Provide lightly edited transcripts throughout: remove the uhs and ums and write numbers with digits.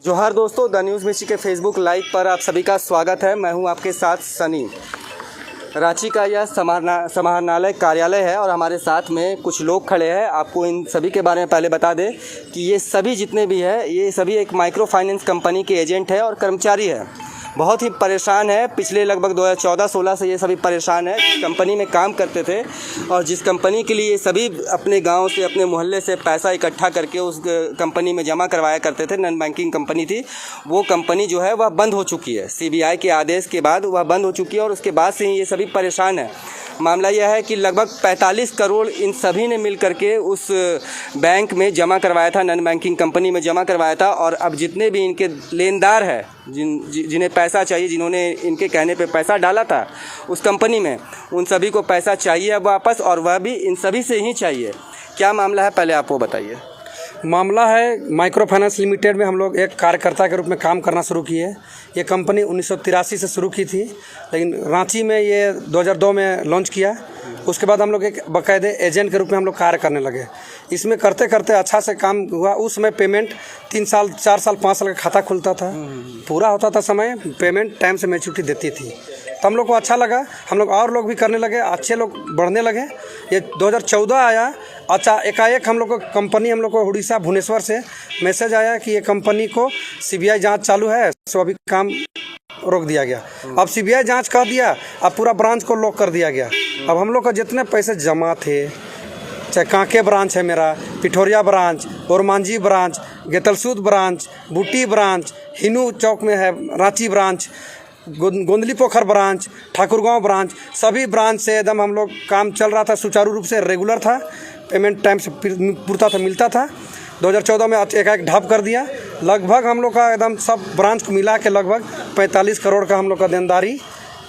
जोहार दोस्तों, the news मिर्ची के फेसबुक लाइव पर आप सभी का स्वागत है। मैं हूं आपके साथ सनी। रांची का यह समाहरणालय कार्यालय है और हमारे साथ में कुछ लोग खड़े हैं। आपको इन सभी के बारे में पहले बता दें कि ये सभी जितने भी हैं ये सभी एक माइक्रो फाइनेंस कंपनी के एजेंट है और कर्मचारी है। बहुत ही परेशान है। पिछले लगभग 2014-16 से ये सभी परेशान है। जिस कंपनी में काम करते थे और जिस कंपनी के लिए सभी अपने गांव से अपने मोहल्ले से पैसा इकट्ठा करके उस कंपनी में जमा करवाया करते थे, नॉन बैंकिंग कंपनी थी, वो कंपनी जो है वह बंद हो चुकी है। सीबीआई के आदेश के बाद वह बंद हो चुकी है और उसके बाद से ही ये सभी परेशान है। मामला यह है कि लगभग 45 करोड़ इन सभी ने मिल करके उस बैंक में जमा करवाया था, नॉन बैंकिंग कंपनी में जमा करवाया था। और अब जितने भी इनके लेनदार हैं, जिन्हें पैसा चाहिए, जिन्होंने इनके कहने पे पैसा डाला था उस कंपनी में, उन सभी को पैसा चाहिए अब वापस, और वह भी इन सभी से ही चाहिए। क्या मामला है पहले आप वो बताइए। मामला है माइक्रो फाइनेंस लिमिटेड में हम लोग एक कार्यकर्ता के रूप में काम करना शुरू किए। ये कंपनी 1983 से शुरू की थी, लेकिन रांची में ये 2002 में लॉन्च किया। उसके बाद हम लोग एक बाकायदे एजेंट के रूप में हम लोग कार्य करने लगे। इसमें करते करते अच्छा से काम हुआ। उस समय पेमेंट 3 साल 4 साल 5 साल का खाता खुलता था, पूरा होता था समय, पेमेंट टाइम से मैच्योरिटी देती थी। तो हम लोग को अच्छा लगा, हम लोग और लोग भी करने लगे, अच्छे लोग बढ़ने लगे। ये 2014 आया, अच्छा एकाएक हम लोग को कंपनी, हम लोग को उड़ीसा भुवनेश्वर से मैसेज आया कि ये कंपनी को सीबीआई जांच चालू है, तो अभी काम रोक दिया गया। अब सीबीआई जांच कर दिया, अब पूरा ब्रांच को लॉक कर दिया गया। अब हम लोग का जितने पैसे जमा थे, चाहे कांके ब्रांच है मेरा, Pithoria branch, Ormanjhi branch, Getalsud branch, बूटी ब्रांच, हिनू चौक में है रांची ब्रांच, गोंदली पोखर ब्रांच, ठाकुरगांव ब्रांच, सभी ब्रांच से एकदम हम लोग काम चल रहा था, सुचारू रूप से रेगुलर था, पेमेंट टाइम से पूर्ता था, मिलता था। 2014 में एक ढाप कर दिया। लगभग हम लोग का एकदम सब ब्रांच को मिला के लगभग 45 करोड़ का हम लोग का देनदारी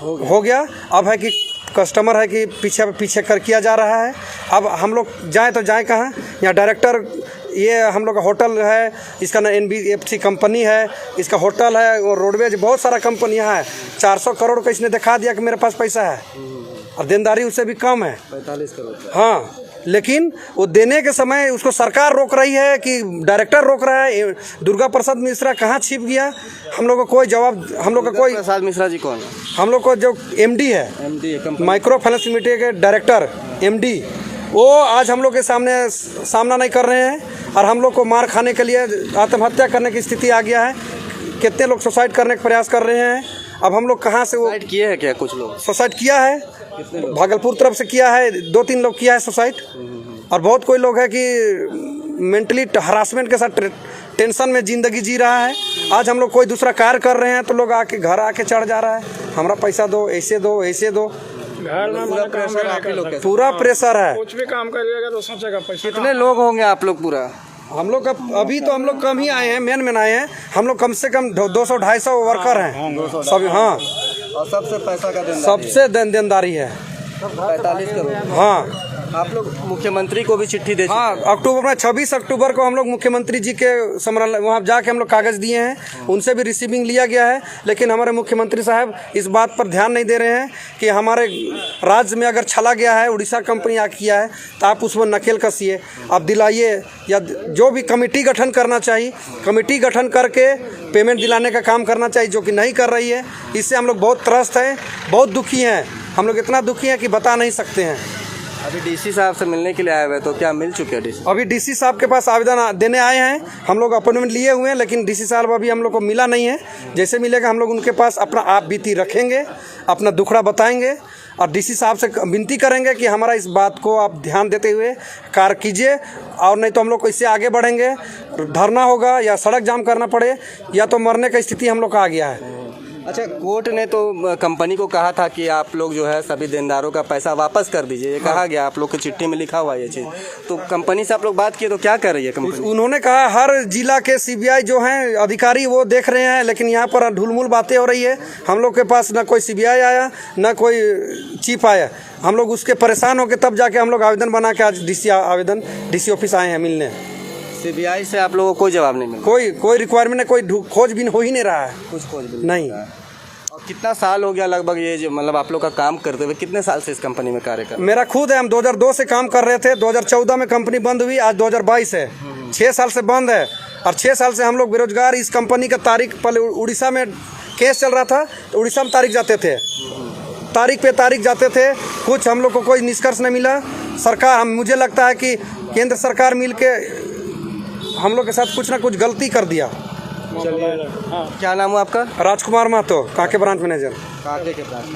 हो गया। अब है कि कस्टमर है कि पीछे कर किया जा रहा है। अब हम लोग जाएँ तो जाएँ कहाँ? यहाँ डायरेक्टर, ये हम लोग का होटल है, इसका ना NBFC कंपनी है, इसका होटल है, और रोडवेज, बहुत सारा कंपनियाँ है। 400 करोड़ का इसने दिखा दिया कि मेरे पास पैसा है, और देनदारी उससे भी कम है, 45 करोड़। हाँ, लेकिन वो देने के समय उसको सरकार रोक रही है कि डायरेक्टर रोक रहा है। दुर्गा प्रसाद मिश्रा कहाँ छिप गया? हम लोग को कोई जवाब, हम लोग का कोई, प्रसाद मिश्रा जी कौन है? हम लोग को जो MD है, माइक्रो फाइनेंस लिमिटेड के डायरेक्टर MD, वो आज हम लोग के सामना नहीं कर रहे हैं, और हम लोग को मार खाने के लिए आत्महत्या करने की स्थिति आ गया है। कितने लोग सुसाइड करने का प्रयास कर रहे हैं। अब हम लोग कहाँ से वो सुसाइड किए हैं? क्या कुछ लोग सुसाइड किया है? भागलपुर तरफ से किया है, 2-3 लोग किया है सुसाइड। और बहुत कोई लोग है कि मेंटली हरासमेंट के साथ टेंशन में ज़िंदगी जी रहा है। आज हम लोग कोई दूसरा कार्य कर रहे हैं तो लोग आके घर आके चढ़ जा रहा है, हमारा पैसा दो, ऐसे दो, ऐसे दो। पूरा प्रेशर आप ही लोग के? पूरा प्रेशर है। कुछ भी काम करिएगा तो सोचेगा पैसा। कितने लोग होंगे आप लोग पूरा? हम लोग का अभी तो हम लोग कम ही आए हैं, मेन आए हैं। हम लोग कम से कम 200-250 वर्कर हैं सभी। हाँ, और सबसे पैसा का देनदारी, सबसे देनदारी है 45 करोड़। हाँ, आप लोग मुख्यमंत्री को भी चिट्ठी दे? हाँ, अक्टूबर में 26 अक्टूबर को हम लोग मुख्यमंत्री जी के वहाँ जाके हम लोग कागज़ दिए हैं, उनसे भी रिसीविंग लिया गया है। लेकिन हमारे मुख्यमंत्री साहब इस बात पर ध्यान नहीं दे रहे हैं कि हमारे राज्य में अगर छला गया है, उड़ीसा कंपनी आ किया है, तो आप उसमें नकेल कसिए, आप दिलाइए, या जो भी कमेटी गठन करना चाहिए, कमेटी गठन करके पेमेंट दिलाने का काम करना चाहिए, जो कि नहीं कर रही है। इससे हम लोग बहुत त्रस्त हैं, बहुत दुखी हैं। हम लोग इतना दुखी हैं कि बता नहीं सकते हैं। अभी DC साहब से मिलने के लिए आए हुए, तो क्या मिल चुके हैं DC? अभी DC साहब के पास आवेदन देने आए हैं, हम लोग अपॉइंटमेंट लिए हुए हैं, लेकिन DC साहब अभी हम लोग को मिला नहीं है। जैसे मिलेगा हम लोग उनके पास अपना आप बीती रखेंगे, अपना दुखड़ा बताएंगे, और DC साहब से विनती करेंगे कि हमारा इस बात को आप ध्यान देते हुए कार्य कीजिए, और नहीं तो हम लोग को इससे आगे बढ़ेंगे। धरना होगा या सड़क जाम करना पड़े, या तो मरने का स्थिति हम लोग का आ गया है। अच्छा, कोर्ट ने तो कंपनी को कहा था कि आप लोग जो है सभी देनदारों का पैसा वापस कर दीजिए, ये कहा गया, आप लोग की चिट्ठी में लिखा हुआ ये चीज़। तो कंपनी से आप लोग बात किए तो क्या कर रही है कंपनी? उन्होंने कहा हर जिला के CBI जो हैं अधिकारी वो देख रहे हैं, लेकिन यहाँ पर ढुलमुल बातें हो रही है। हम लोग के पास ना कोई CBI आया, ना कोई चीफ आया। हम लोग उसके परेशान होकर तब जाके हम लोग आवेदन बना के आज DC ऑफिस आए हैं मिलने। CBI से आप लोगों को कोई जवाब नहीं मिला? कोई रिक्वायरमेंट नहीं, कोई खोजबीन हो ही नहीं रहा है, कुछ खोजबीन नहीं। और कितना साल हो गया लगभग ये जो मतलब आप लोग का काम करते हुए? कितने साल से इस कंपनी में कार्य कर? मेरा खुद है, हम 2002 से काम कर रहे थे। 2014 में कंपनी बंद हुई, आज 2022 है, 6 साल से बंद है। और 6 साल से हम लोग बेरोजगार। इस कंपनी का तारीख पहले उड़ीसा में केस चल रहा था, तो उड़ीसा में तारीख जाते थे, तारीख पे तारीख जाते थे, कुछ हम लोग को कोई निष्कर्ष नहीं मिला। सरकार मुझे लगता है कि केंद्र सरकार मिल के हम लोग के साथ कुछ ना कुछ गलती कर दिया। क्या नाम है आपका? राजकुमार महतो, कांके ब्रांच मैनेजर। कांके के ब्रांच।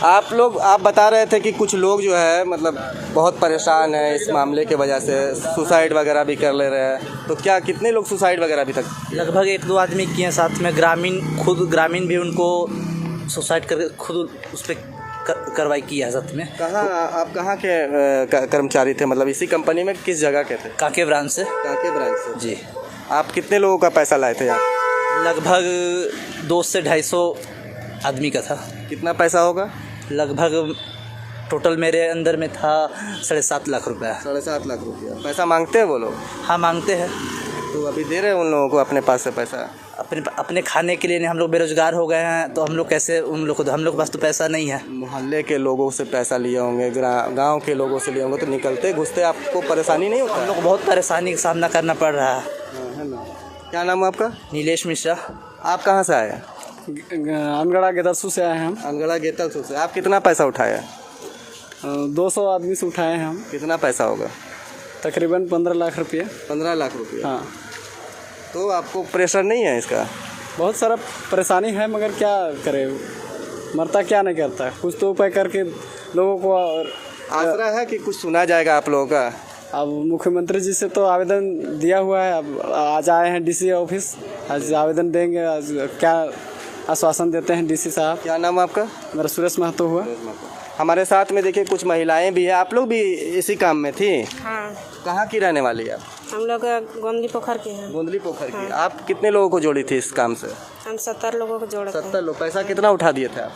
आप बता रहे थे कि कुछ लोग जो है मतलब बहुत परेशान है इस मामले के वजह से, सुसाइड वगैरह भी कर ले रहे हैं, तो क्या कितने लोग सुसाइड वगैरह अभी तक? लगभग 1-2 आदमी किए, साथ में ग्रामीण भी उनको सुसाइड करके खुद उस पर कार्रवाई किया है साथ में। आप कहाँ के कर्मचारी थे, मतलब इसी कंपनी में किस जगह के थे? कांके ब्रांच से। कांके ब्रांच से जी। आप कितने लोगों का पैसा लाए थे यहाँ? लगभग 200 से 250 आदमी का था। कितना पैसा होगा? लगभग टोटल मेरे अंदर में था 7.5 लाख रुपया। 7.5 लाख रुपया पैसा मांगते हैं वो लोग? हाँ, मांगते हैं। तो अभी दे रहे हैं उन लोगों को अपने पास से पैसा? अपने खाने के लिए नहीं, हम लोग बेरोजगार हो गए हैं, तो हम लोग कैसे हम लोग के पास तो पैसा नहीं है। मोहल्ले के लोगों से पैसा लिए होंगे, गांव के लोगों से लिए होंगे, तो निकलते घुसते आपको परेशानी नहीं होता? हम लोग को बहुत परेशानी का सामना करना पड़ रहा है। है ना? क्या नाम है आपका? नीलेश मिश्रा। आप कहाँ से आए? अनगढ़ा गेदरसू से आए हैं हम। अनगढ़ा गेतलसू से। आप कितना पैसा उठाया? 200 आदमी से उठाए हैं हम। कितना पैसा होगा? तकरीबन 15 लाख रुपये। 15 लाख रुपया। हाँ। तो आपको प्रेशर नहीं है इसका? बहुत सारा परेशानी है, मगर क्या करे, मरता क्या नहीं करता, कुछ तो उपाय करके लोगों को। आसरा है कि कुछ सुना जाएगा आप लोगों का? अब मुख्यमंत्री जी से तो आवेदन दिया हुआ है, अब आज आए हैं डीसी ऑफिस, आज आवेदन देंगे। आज क्या आश्वासन देते हैं डीसी साहब। क्या नाम है आपका? मेरा सुरेश महतो हुआ। हमारे साथ में देखिए कुछ महिलाएं भी हैं, आप लोग भी इसी काम में थी? हाँ। कहाँ की रहने वाली है आप? हम लोग गोंदली पोखर के हैं। गोंदली पोखर की। आप कितने लोगों को जोड़ी थी इस काम से? हम 70 लोगों को जोड़े थे। 70 लोग। पैसा कितना उठा दिए थे आप?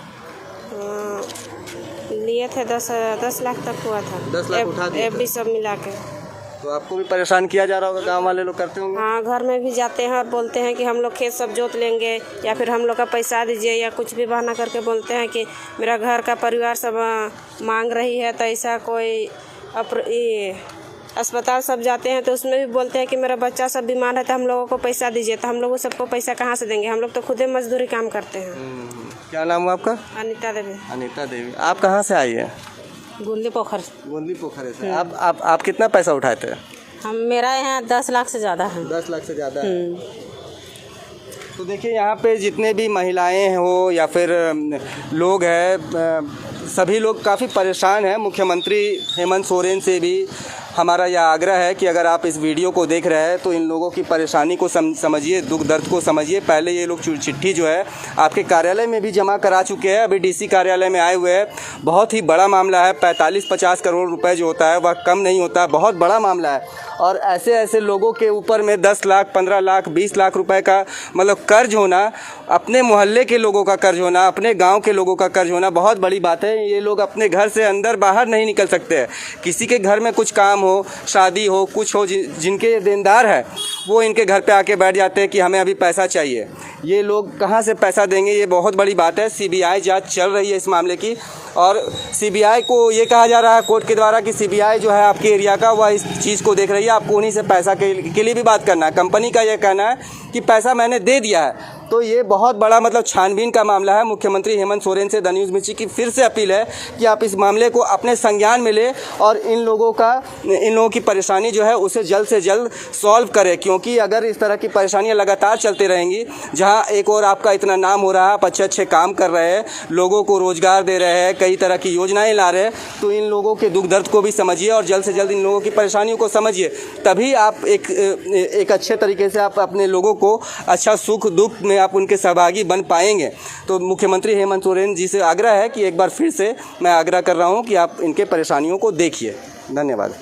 लिए थे 10 लाख तक हुआ था। 10 लाख उठा दिए FD सब मिला के। तो आपको भी परेशान किया जा रहा होगा, गांव वाले लोग करते होंगे? हाँ, घर में भी जाते हैं और बोलते हैं कि हम लोग खेत सब जोत लेंगे, या फिर हम लोग का पैसा दीजिए, या कुछ भी बहाना करके बोलते हैं कि मेरा घर का परिवार सब मांग रही है। तो ऐसा कोई अस्पताल सब जाते हैं तो उसमें भी बोलते हैं कि मेरा बच्चा सब बीमार है, तो हम लोगों को पैसा दीजिए। तो हम लोगों सबको पैसा कहाँ से देंगे? हम लोग तो खुद ही मजदूरी काम करते हैं। क्या नाम है आपका? अनीता देवी। अनीता देवी। आप कहाँ से आई है? गोंदली पोखर। गोंदली पोखर से। आप कितना पैसा उठाए थे? मेरा यहाँ 10 लाख से ज़्यादा है। 10 लाख से ज़्यादा है। तो देखिए यहाँ पे जितने भी महिलाएं हो या फिर लोग हैं, सभी लोग काफ़ी परेशान हैं। मुख्यमंत्री हेमंत सोरेन से भी हमारा यह आग्रह है कि अगर आप इस वीडियो को देख रहे हैं तो इन लोगों की परेशानी को समझिए, दुख दर्द को समझिए। पहले ये लोग चिट्ठी जो है आपके कार्यालय में भी जमा करा चुके हैं, अभी डीसी कार्यालय में आए हुए हैं। बहुत ही बड़ा मामला है, 45-50 करोड़ रुपए जो होता है वह कम नहीं होता, बहुत बड़ा मामला है। और ऐसे ऐसे लोगों के ऊपर में 10 लाख, 15 लाख, 20 लाख रुपए का मतलब कर्ज होना, अपने मोहल्ले के लोगों का कर्ज होना, अपने गाँव के लोगों का कर्ज होना बहुत बड़ी बात है। ये लोग अपने घर से अंदर बाहर नहीं निकल सकते हैं। किसी के घर में कुछ काम हो, शादी हो, कुछ हो, जिनके देनदार है वो इनके घर पे आके बैठ जाते हैं कि हमें अभी पैसा चाहिए। ये लोग कहाँ से पैसा देंगे? ये बहुत बड़ी बात है। CBI जांच चल रही है इस मामले की, और CBI को ये कहा जा रहा है कोर्ट के द्वारा कि CBI जो है आपके एरिया का, वह इस चीज़ को देख रही है। आपको उन्हीं से पैसा के लिए भी बात करना है। कंपनी का यह कहना है कि पैसा मैंने दे दिया है। तो ये बहुत बड़ा मतलब छानबीन का मामला है। मुख्यमंत्री हेमंत सोरेन से द न्यूज़ मिर्ची की फिर से अपील है कि आप इस मामले को अपने संज्ञान में लें और इन लोगों की परेशानी जो है उसे जल्द से जल्द सॉल्व करें, क्योंकि अगर इस तरह की परेशानियां लगातार चलती रहेंगी, जहां एक और आपका इतना नाम हो रहा है, आप अच्छे अच्छे काम कर रहे हैं, लोगों को रोज़गार दे रहे हैं, कई तरह की योजनाएँ ला रहे हैं, तो इन लोगों के दुख दर्द को भी समझिए और जल्द से जल्द इन लोगों की परेशानियों को समझिए। तभी आप एक अच्छे तरीके से आप अपने लोगों को अच्छा सुख दुख में आप उनके सहभागी बन पाएंगे। तो मुख्यमंत्री हेमंत सोरेन जी से आग्रह है कि एक बार फिर से मैं आग्रह कर रहा हूं कि आप इनके परेशानियों को देखिए। धन्यवाद।